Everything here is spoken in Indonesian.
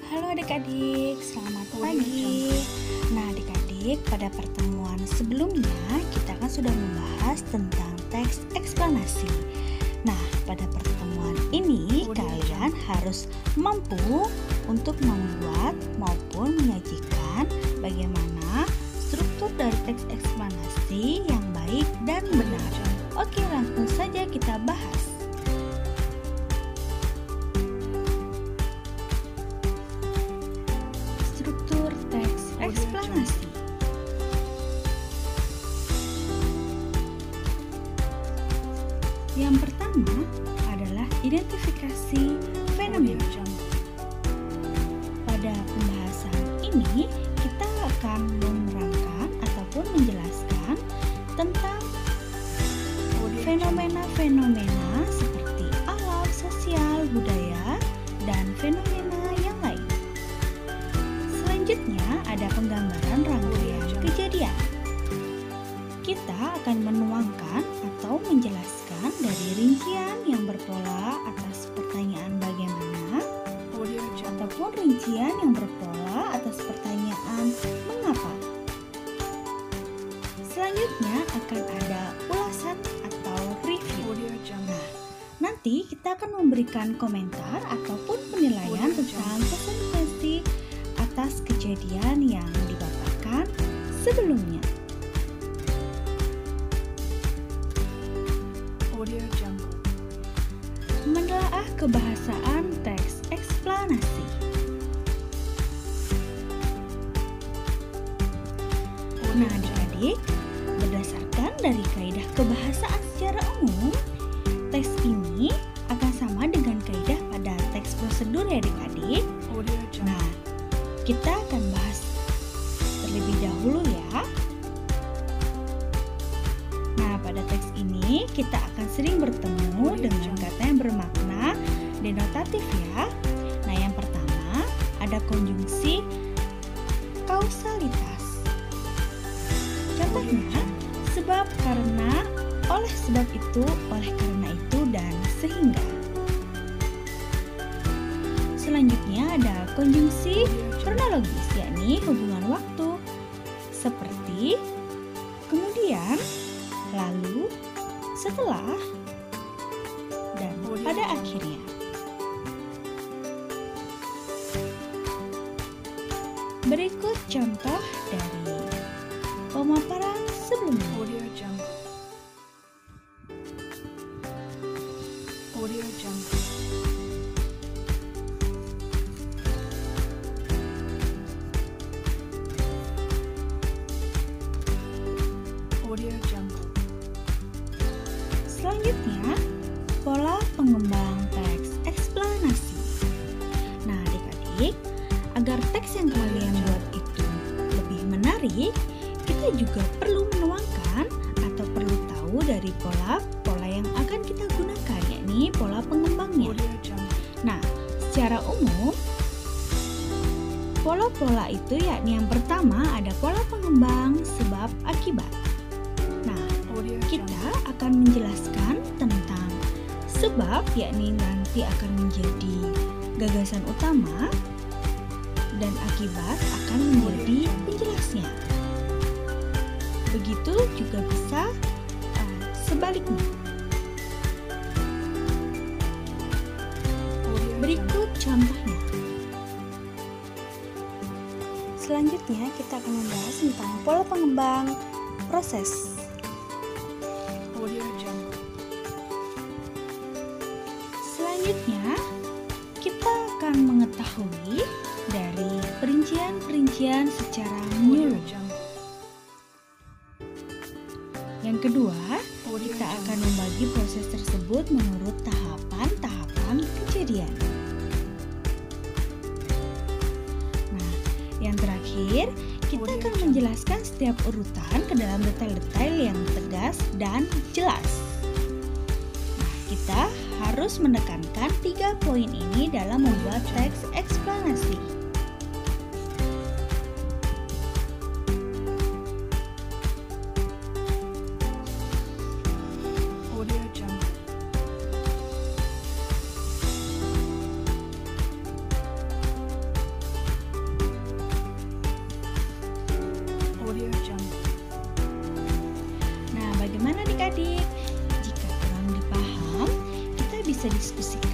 Halo adik-adik, selamat pagi. Nah adik-adik, pada pertemuan sebelumnya kita kan sudah membahas tentang teks eksplanasi. Nah pada pertemuan ini kalian harus mampu untuk membuat maupun menyajikan bagaimana struktur dari teks eksplanasi yang baik dan benar. Oke, langsung saja kita bahas. Eksplanasi. Yang pertama adalah identifikasi fenomena. Pada pembahasan ini kita akan menerangkan ataupun menjelaskan tentang fenomena-fenomena seperti alam, sosial, budaya, dan fenomena yang lain. Selanjutnya ada penggambaran rangkaian kejadian. Kita akan menuangkan atau menjelaskan dari rincian yang berpola atas pertanyaan bagaimana ataupun rincian yang berpola atas pertanyaan mengapa. Selanjutnya akan ada ulasan atau review. Nah, nanti kita akan memberikan komentar ataupun penilaian tentang presentasi atas kejadian yang dipaparkan sebelumnya. Menelaah kebahasaan teks eksplanasi. Nah adik-adik, berdasarkan dari kaidah kebahasaan secara umum, teks ini akan sama dengan kaidah pada teks prosedur ya adik-adik. Nah, kita akan bahas terlebih dahulu ya. Nah, pada teks ini kita akan sering bertemu dengan kata yang bermakna denotatif ya. Nah, yang pertama ada konjungsi kausalitas. Contohnya, sebab, karena, oleh sebab itu, oleh karena itu, dan sehingga. Selanjutnya ada konjungsi kronologis, yakni hubungan waktu seperti kemudian, lalu, setelah, dan pada akhirnya. Berikut contoh dari pemaparan sebelumnya. Selanjutnya, pola pengembang teks eksplanasi. Nah, adik-adik, agar teks yang kalian buat itu lebih menarik, kita juga perlu menuangkan atau perlu tahu dari pola-pola yang akan kita gunakan, yakni pola pengembangnya. Nah, secara umum, pola-pola itu yakni yang pertama ada pola pengembang sebab akibat. Nah, kita akan menjelaskan tentang sebab, yakni nanti akan menjadi gagasan utama, dan akibat akan menjadi penjelasnya. Begitu juga bisa sebaliknya. Berikut contohnya. Selanjutnya kita akan membahas tentang pola pengembang proses. Selanjutnya, kita akan mengetahui dari perincian-perincian secara menyeluruh. Yang kedua, kita akan membagi proses tersebut menurut tahapan-tahapan kejadian. Nah, yang terakhir, kita akan menjelaskan setiap urutan ke dalam detail-detail yang tegas dan jelas. Nah, kita harus menekankan 3 poin ini dalam membuat teks eksplanasi. bisa diskusikan